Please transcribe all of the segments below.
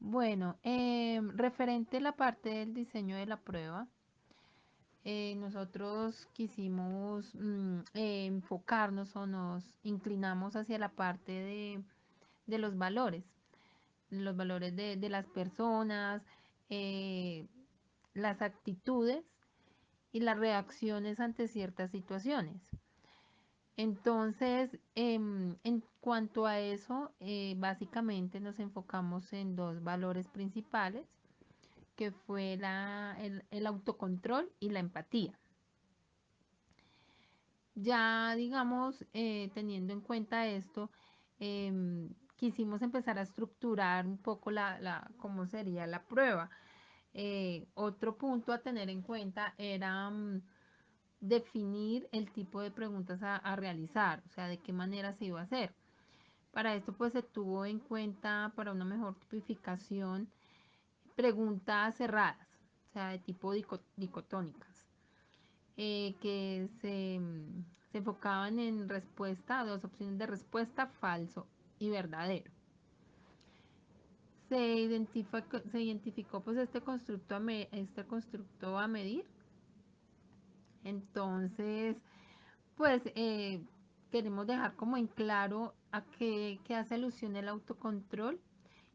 Bueno, referente a la parte del diseño de la prueba, nosotros quisimos enfocarnos o nos inclinamos hacia la parte de los valores de las personas, eh, las actitudes y las reacciones ante ciertas situaciones. Entonces, en cuanto a eso, básicamente nos enfocamos en dos valores principales, que fue el autocontrol y la empatía. Ya, digamos, teniendo en cuenta esto, quisimos empezar a estructurar un poco cómo sería la prueba. Otro punto a tener en cuenta era definir el tipo de preguntas a realizar, o sea, de qué manera se iba a hacer. Para esto, pues se tuvo en cuenta, para una mejor tipificación, preguntas cerradas, o sea, de tipo dicotónicas, se enfocaban en respuesta, dos opciones de respuesta, falso y verdadero. Se identificó pues este constructo a medir. Entonces, pues queremos dejar como en claro a qué hace alusión el autocontrol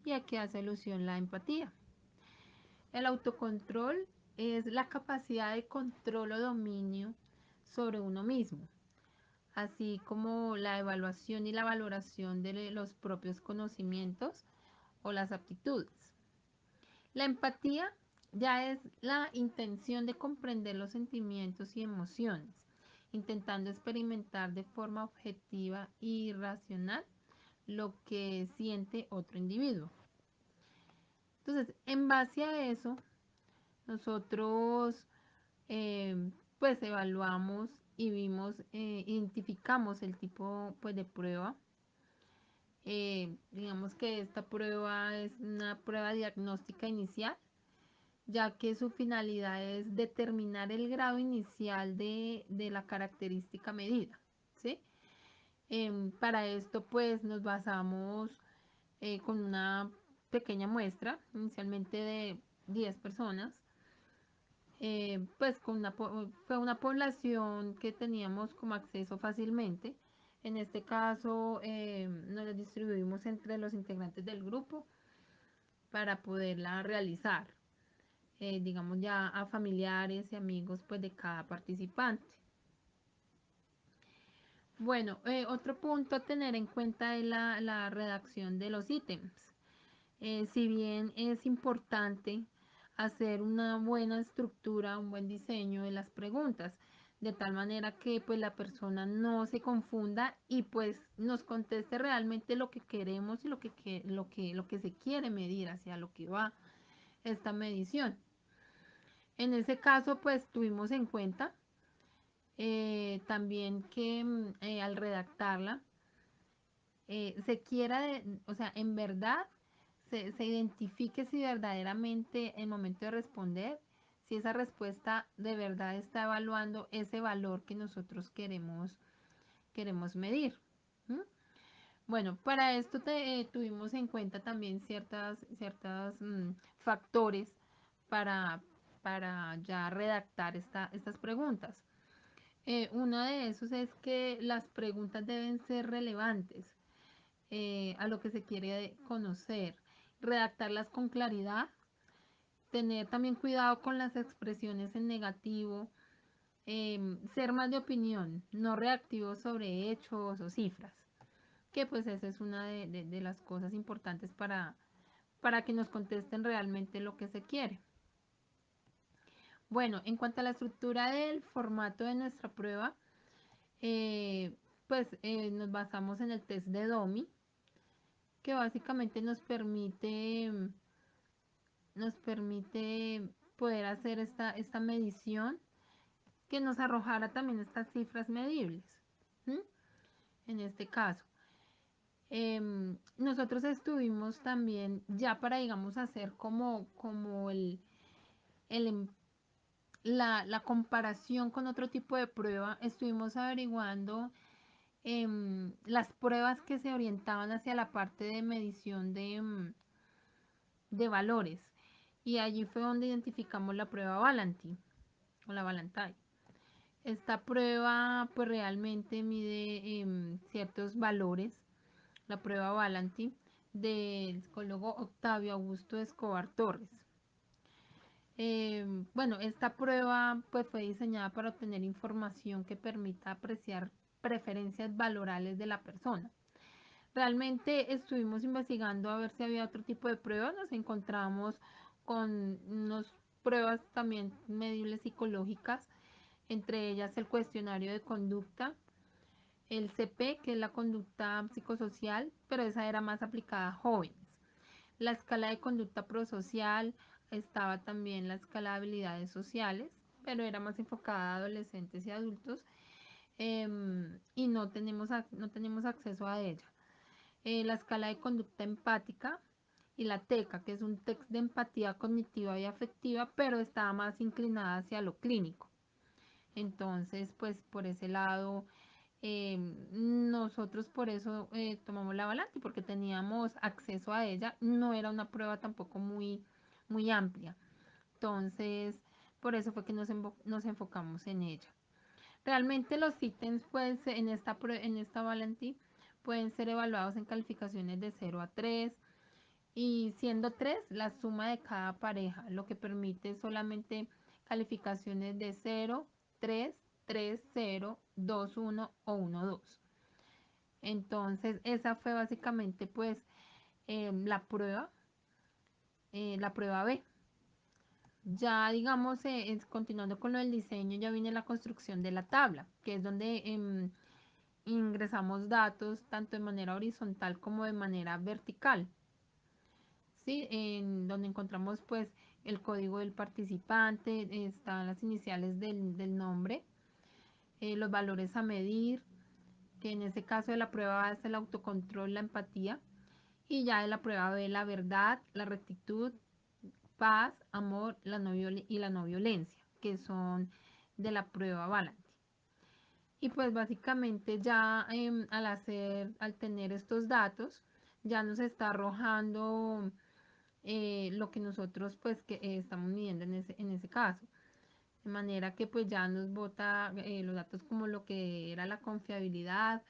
y a qué hace alusión la empatía. El autocontrol es la capacidad de control o dominio sobre uno mismo, así como la evaluación y la valoración de los propios conocimientos o las aptitudes. La empatía ya es la intención de comprender los sentimientos y emociones, intentando experimentar de forma objetiva y racional lo que siente otro individuo. Entonces, en base a eso, nosotros pues evaluamos y identificamos el tipo pues de prueba. Digamos que esta prueba es una prueba diagnóstica inicial, ya que su finalidad es determinar el grado inicial de la característica medida, ¿sí? Para esto pues nos basamos con una pequeña muestra, inicialmente de 10 personas, pues fue una población que teníamos como acceso fácilmente. En este caso, nos distribuimos entre los integrantes del grupo para poderla realizar, digamos ya a familiares y amigos pues de cada participante. Bueno, otro punto a tener en cuenta es la redacción de los ítems. Si bien es importante hacer una buena estructura, un buen diseño de las preguntas, de tal manera que pues la persona no se confunda y pues nos conteste realmente lo que queremos y lo que se quiere medir, hacia lo que va esta medición. En ese caso pues tuvimos en cuenta también que al redactarla se quiera, o sea, en verdad se identifique si verdaderamente en el momento de responder, si esa respuesta de verdad está evaluando ese valor que nosotros queremos medir. ¿Mm? Bueno, para esto tuvimos en cuenta también ciertas factores para, para ya redactar estas preguntas. Uno de esos es que las preguntas deben ser relevantes a lo que se quiere conocer, redactarlas con claridad, tener también cuidado con las expresiones en negativo, ser más de opinión, no reactivo sobre hechos o cifras, que pues esa es una de las cosas importantes para que nos contesten realmente lo que se quiere. Bueno, en cuanto a la estructura del formato de nuestra prueba, pues nos basamos en el test de DOMI, que básicamente nos permite poder hacer esta medición que nos arrojara también estas cifras medibles. ¿Mm? En este caso, nosotros estuvimos también ya para, digamos, hacer como el la comparación con otro tipo de prueba, estuvimos averiguando las pruebas que se orientaban hacia la parte de medición de valores. Y allí fue donde identificamos la prueba Valentin o la Valentine. Esta prueba pues realmente mide ciertos valores, la prueba Valentin del psicólogo Octavio Augusto Escobar Torres. Bueno, esta prueba pues fue diseñada para obtener información que permita apreciar preferencias valorales de la persona. Realmente estuvimos investigando a ver si había otro tipo de pruebas, nos encontramos con unas pruebas también medibles psicológicas, entre ellas el cuestionario de conducta, el CP, que es la conducta psicosocial, pero esa era más aplicada a jóvenes. La escala de conducta prosocial, estaba también la escala de habilidades sociales, pero era más enfocada a adolescentes y adultos, y no tenemos acceso a ella. La escala de conducta empática y la TECA, que es un test de empatía cognitiva y afectiva, pero estaba más inclinada hacia lo clínico. Entonces, pues por ese lado, nosotros por eso tomamos la Valanti, porque teníamos acceso a ella. No era una prueba tampoco muy amplia. Entonces, por eso fue que nos enfocamos en ella. Realmente los ítems en esta Valentín pueden ser evaluados en calificaciones de 0 a 3 y siendo 3 la suma de cada pareja, lo que permite solamente calificaciones de 0, 3, 3, 0, 2, 1 o 1, 2. Entonces esa fue básicamente pues la prueba B. Ya digamos, continuando con lo del diseño, ya viene la construcción de la tabla, que es donde ingresamos datos tanto de manera horizontal como de manera vertical, ¿sí? En donde encontramos pues el código del participante, están las iniciales del nombre, los valores a medir, que en este caso de la prueba A es el autocontrol, la empatía, y ya de la prueba B la verdad, la rectitud, paz, amor y la no violencia, que son de la prueba Valentin. Y pues básicamente ya al tener estos datos, ya nos está arrojando lo que nosotros pues que estamos midiendo en ese caso. De manera que pues ya nos bota los datos como lo que era la confiabilidad,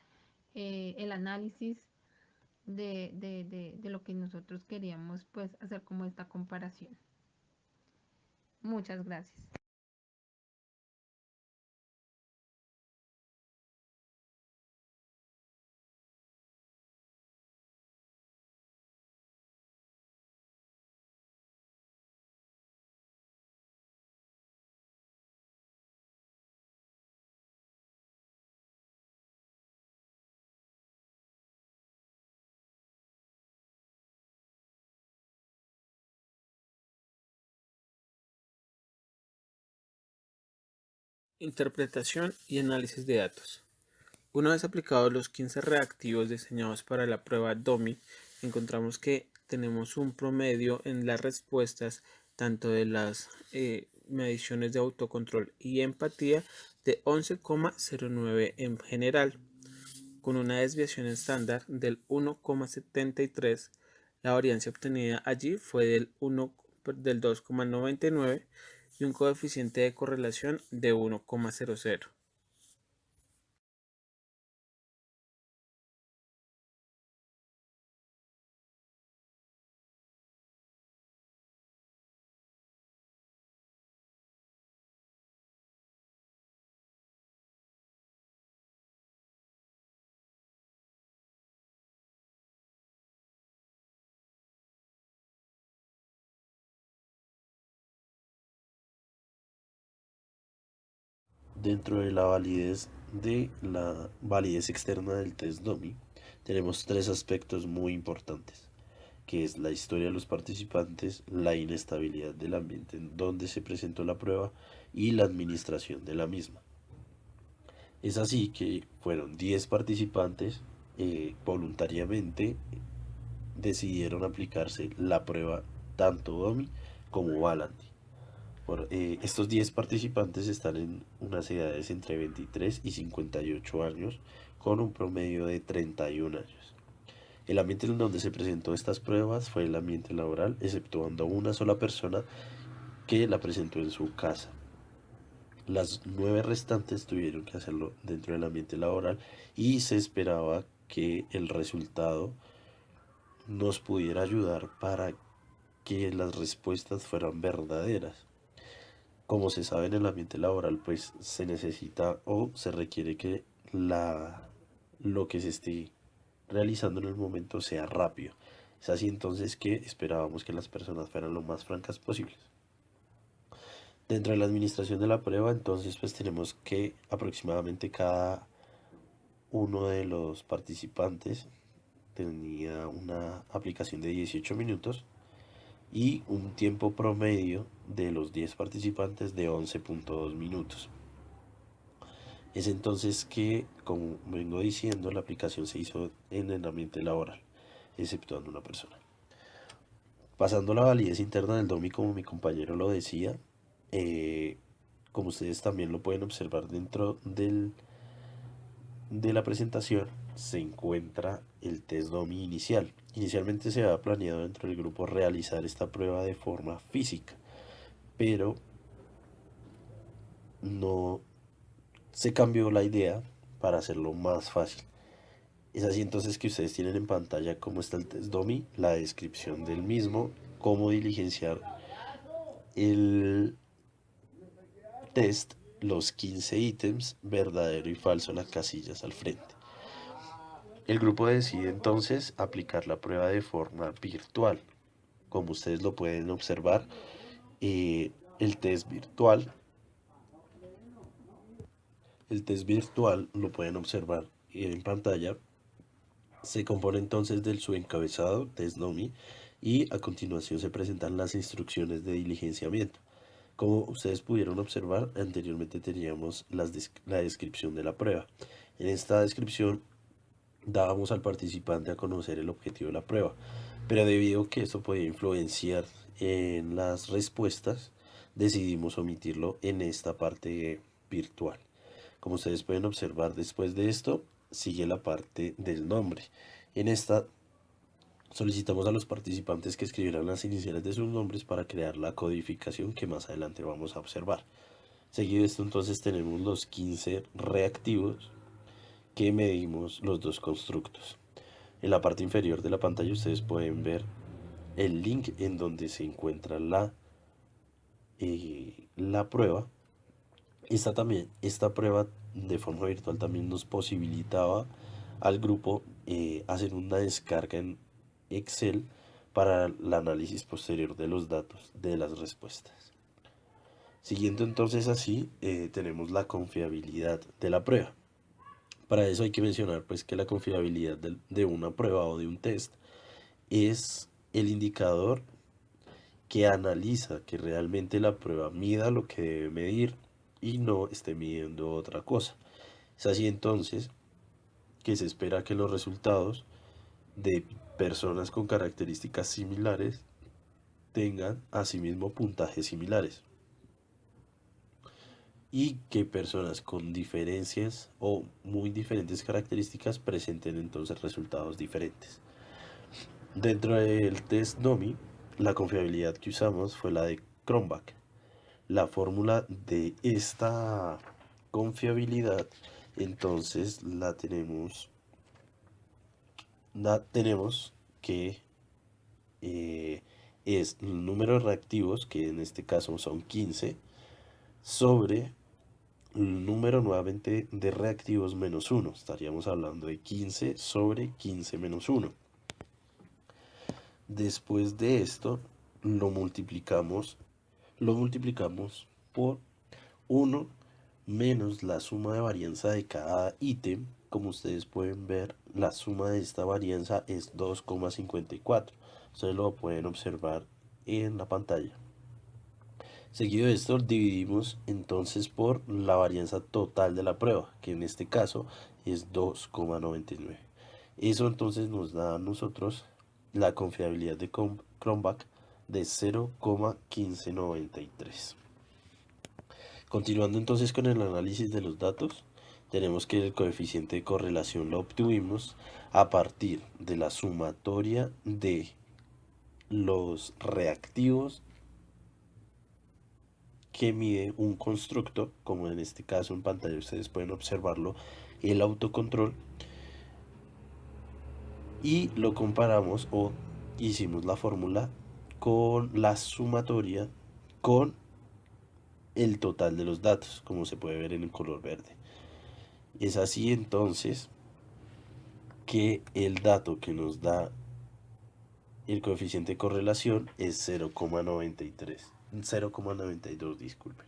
el análisis de lo que nosotros queríamos pues hacer como esta comparación. Muchas gracias. Interpretación y análisis de datos. Una vez aplicados los 15 reactivos diseñados para la prueba DOMI, encontramos que tenemos un promedio en las respuestas tanto de las mediciones de autocontrol y empatía de 11,09 en general, con una desviación estándar del 1,73. La variancia obtenida allí fue del 2,99 y un coeficiente de correlación de 1,00. Dentro de la validez externa del test DOMI, tenemos tres aspectos muy importantes, que es la historia de los participantes, la inestabilidad del ambiente en donde se presentó la prueba y la administración de la misma. Es así que fueron 10 participantes voluntariamente decidieron aplicarse la prueba tanto DOMI como Valanti. Estos 10 participantes están en unas edades entre 23 y 58 años, con un promedio de 31 años. El ambiente en donde se presentó estas pruebas fue el ambiente laboral, exceptuando una sola persona que la presentó en su casa. Las 9 restantes tuvieron que hacerlo dentro del ambiente laboral y se esperaba que el resultado nos pudiera ayudar para que las respuestas fueran verdaderas. Como se sabe en el ambiente laboral, pues se necesita o se requiere que lo que se esté realizando en el momento sea rápido. Es así entonces que esperábamos que las personas fueran lo más francas posibles. Dentro de la administración de la prueba, entonces pues tenemos que aproximadamente cada uno de los participantes tenía una aplicación de 18 minutos y un tiempo promedio de los 10 participantes de 11.2 minutos. Es entonces que, como vengo diciendo, la aplicación se hizo en el ambiente laboral, exceptuando una persona. Pasando la validez interna del DOMI, como mi compañero lo decía, como ustedes también lo pueden observar dentro de la presentación, se encuentra el test DOMI inicial. Inicialmente se había planeado dentro del grupo realizar esta prueba de forma física, pero no se cambió la idea para hacerlo más fácil. Es así entonces que ustedes tienen en pantalla cómo está el test DOMI, la descripción del mismo, cómo diligenciar el test, los 15 ítems, verdadero y falso, las casillas al frente. El grupo decide entonces aplicar la prueba de forma virtual. Como ustedes lo pueden observar, el test virtual, lo pueden observar en pantalla. Se compone entonces del su encabezado, test DOMI, y a continuación se presentan las instrucciones de diligenciamiento. Como ustedes pudieron observar, anteriormente teníamos la descripción de la prueba. En esta descripción dábamos al participante a conocer el objetivo de la prueba, pero debido a que esto podía influenciar en las respuestas, decidimos omitirlo en esta parte virtual. Como ustedes pueden observar, después de esto sigue la parte del nombre. En esta solicitamos a los participantes que escribieran las iniciales de sus nombres para crear la codificación que más adelante vamos a observar. Seguido de esto, entonces tenemos los 15 reactivos que medimos los dos constructos. En la parte inferior de la pantalla ustedes pueden ver el link en donde se encuentra la prueba. Esta prueba de forma virtual también nos posibilitaba al grupo hacer una descarga en Excel para el análisis posterior de los datos de las respuestas. Siguiendo entonces así, tenemos la confiabilidad de la prueba. Para eso hay que mencionar pues que la confiabilidad de una prueba o de un test es el indicador que analiza que realmente la prueba mida lo que debe medir y no esté midiendo otra cosa. Es así entonces que se espera que los resultados de personas con características similares tengan asimismo puntajes similares y que personas con diferencias o muy diferentes características presenten entonces resultados diferentes. Dentro del test DOMI, la confiabilidad que usamos fue la de Cronbach. La fórmula de esta confiabilidad entonces la tenemos que es el número de reactivos, que en este caso son 15, sobre el número nuevamente de reactivos menos 1. Estaríamos hablando de 15 sobre 15 menos 1. Después de esto lo multiplicamos por 1 menos la suma de varianza de cada ítem. Como ustedes pueden ver, la suma de esta varianza es 2,54. Ustedes lo pueden observar en la pantalla. Seguido de esto, dividimos entonces por la varianza total de la prueba, que en este caso es 2,99. Eso entonces nos da a nosotros la confiabilidad de Cronbach de 0,1593. Continuando entonces con el análisis de los datos, tenemos que el coeficiente de correlación lo obtuvimos a partir de la sumatoria de los reactivos que mide un constructo, como en este caso en pantalla ustedes pueden observarlo, el autocontrol, y lo comparamos o hicimos la fórmula con la sumatoria con el total de los datos, como se puede ver en el color verde. Es así entonces que el dato que nos da el coeficiente de correlación es 0,92, disculpen.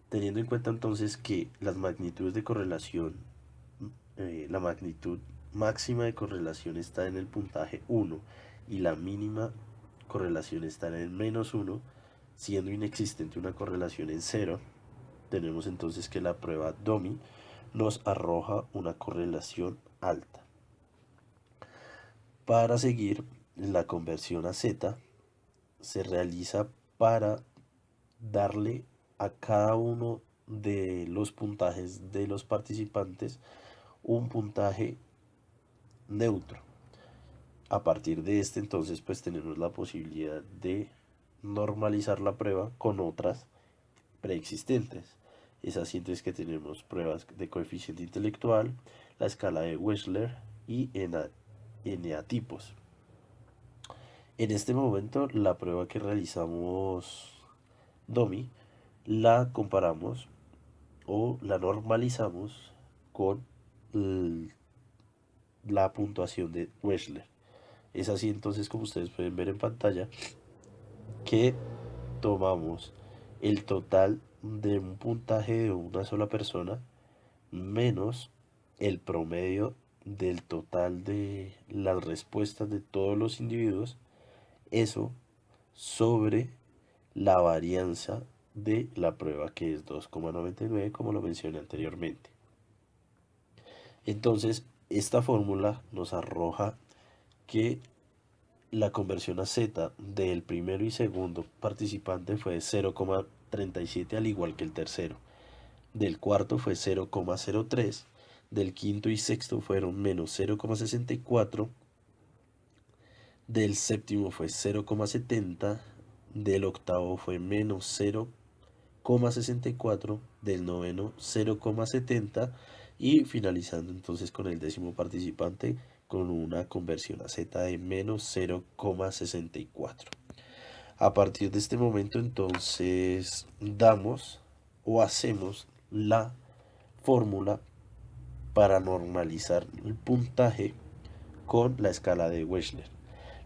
Teniendo en cuenta entonces que las magnitudes de correlación, la magnitud máxima de correlación está en el puntaje 1 y la mínima correlación está en el -1, siendo inexistente una correlación en 0, tenemos entonces que la prueba DOMI nos arroja una correlación alta. Para seguir, la conversión a Z se realiza para darle a cada uno de los puntajes de los participantes un puntaje neutro. A partir de este entonces pues tenemos la posibilidad de normalizar la prueba con otras preexistentes. Es así entonces que tenemos pruebas de coeficiente intelectual, la escala de Wechsler y eneatipos. En este momento la prueba que realizamos DOMI la comparamos o la normalizamos con la puntuación de Wechsler. Es así entonces, como ustedes pueden ver en pantalla, que tomamos el total de un puntaje de una sola persona menos el promedio del total de las respuestas de todos los individuos, eso sobre la varianza de la prueba, que es 2,99, como lo mencioné anteriormente. Entonces, esta fórmula nos arroja que la conversión a Z del primero y segundo participante fue 0,37, al igual que el tercero. Del cuarto fue 0,03. Del quinto y sexto fueron menos 0,64. Del séptimo fue 0,70. Del octavo fue menos 0,64. Del noveno 0,70. Y finalizando entonces con el décimo participante con una conversión a Z de menos 0,64. A partir de este momento entonces damos o hacemos la fórmula para normalizar el puntaje con la escala de Wechsler.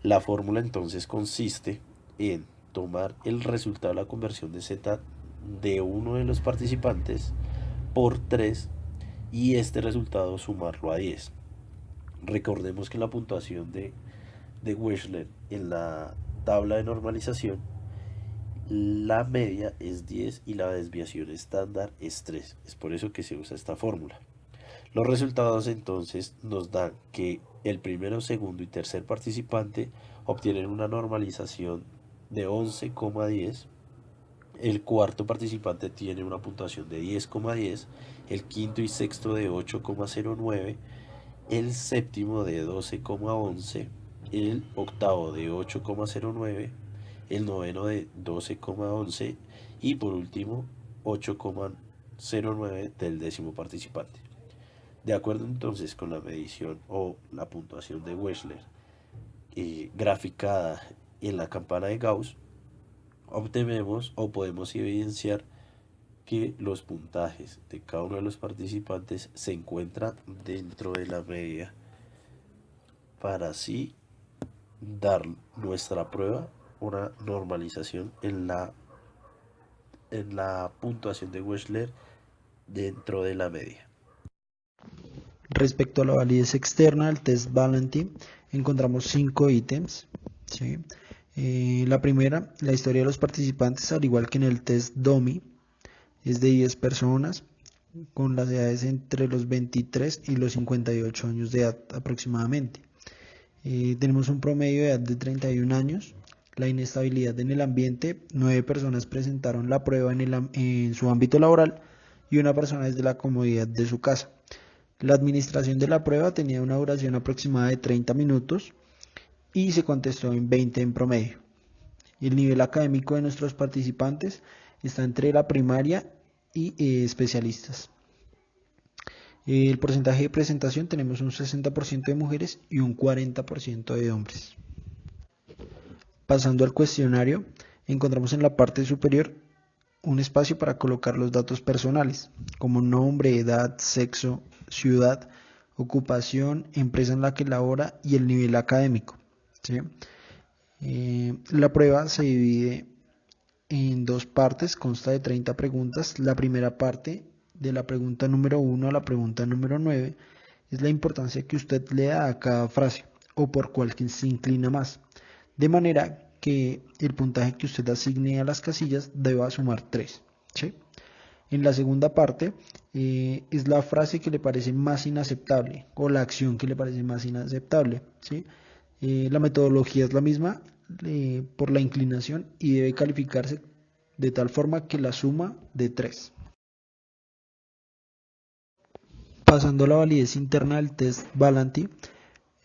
La fórmula entonces consiste en tomar el resultado de la conversión de Z de uno de los participantes por 3 y este resultado sumarlo a 10. Recordemos que la puntuación de Wechsler en la tabla de normalización, la media es 10 y la desviación estándar es 3. Es por eso que se usa esta fórmula. Los resultados entonces nos dan que el primero, segundo y tercer participante obtienen una normalización de 11,10. El cuarto participante tiene una puntuación de 10,10. El quinto y sexto de 8,09. El séptimo de 12,11. El octavo de 8,09. El noveno de 12,11. Y por último 8,09 del décimo participante. De acuerdo entonces con la medición o la puntuación de Wechsler graficada en la campana de Gauss, obtenemos o podemos evidenciar que los puntajes de cada uno de los participantes se encuentran dentro de la media, para así dar nuestra prueba una normalización en la puntuación de Wechsler dentro de la media. Respecto a la validez externa del test Valenti, encontramos 5 ítems, ¿sí? La primera, la historia de los participantes, al igual que en el test DOMI, es de 10 personas, con las edades entre los 23 y los 58 años de edad aproximadamente. Tenemos un promedio de edad de 31 años. La inestabilidad en el ambiente, 9 personas presentaron la prueba en su ámbito laboral y una persona desde la comodidad de su casa. La administración de la prueba tenía una duración aproximada de 30 minutos y se contestó en 20 en promedio. El nivel académico de nuestros participantes está entre la primaria y especialistas. El porcentaje de presentación tenemos un 60% de mujeres y un 40% de hombres. Pasando al cuestionario, encontramos en la parte superior un espacio para colocar los datos personales, como nombre, edad, sexo, ciudad, ocupación, empresa en la que labora y el nivel académico, ¿sí? La prueba se divide en dos partes, consta de 30 preguntas. La primera parte, de la pregunta número 1 a la pregunta número 9, es la importancia que usted le da a cada frase o por cuál se inclina más, de manera que el puntaje que usted asigne a las casillas deba sumar 3, ¿sí? En la segunda parte es la frase que le parece más inaceptable o la acción que le parece más inaceptable, ¿sí? La metodología es la misma por la inclinación y debe calificarse de tal forma que la suma de 3. Pasando a la validez interna del test Valanty,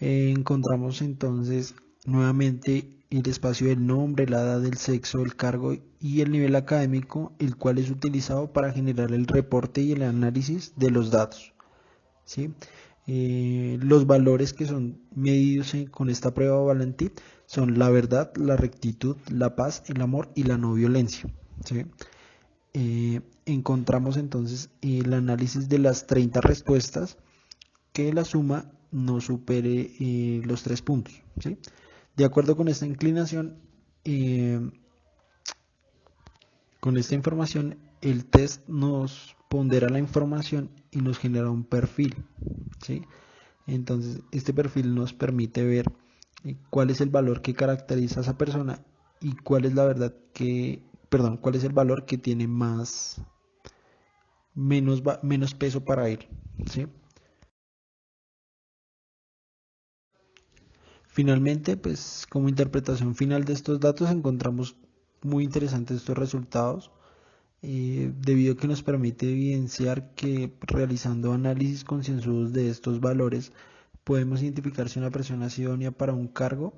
encontramos entonces nuevamente el espacio del nombre, la edad, el sexo, el cargo y el nivel académico, el cual es utilizado para generar el reporte y el análisis de los datos, ¿sí? Los valores que son medidos con esta prueba Valanty son la verdad, la rectitud, la paz, el amor y la no violencia, ¿sí? Encontramos entonces el análisis de las 30 respuestas, que la suma no supere los 3 puntos, ¿sí? De acuerdo con esta inclinación, con esta información, el test nos pondera la información y nos genera un perfil, ¿sí? Entonces, este perfil nos permite ver cuál es el valor que caracteriza a esa persona y cuál es la verdad que, perdón, cuál es el valor que tiene menos peso para él, ¿sí? Finalmente, pues como interpretación final de estos datos encontramos muy interesantes estos resultados, debido a que nos permite evidenciar que realizando análisis concienzudos de estos valores podemos identificar si una persona ha sido idónea para un cargo,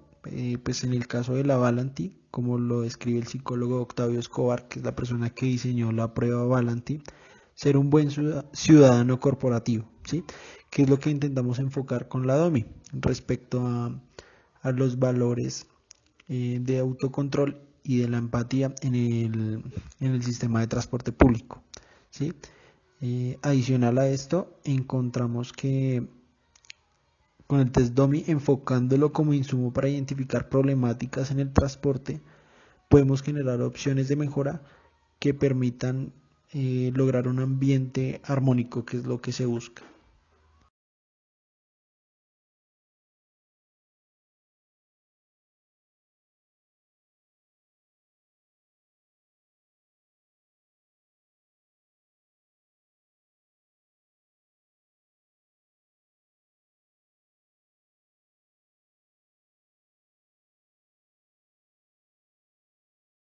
pues en el caso de la Valanty, como lo describe el psicólogo Octavio Escobar, que es la persona que diseñó la prueba Valanty, ser un buen ciudadano corporativo, ¿sí? Que es lo que intentamos enfocar con la DOMI respecto a los valores de autocontrol y de la empatía en el sistema de transporte público, ¿sí? Adicional a esto, encontramos que con el test DOMI, enfocándolo como insumo para identificar problemáticas en el transporte, podemos generar opciones de mejora que permitan lograr un ambiente armónico, que es lo que se busca.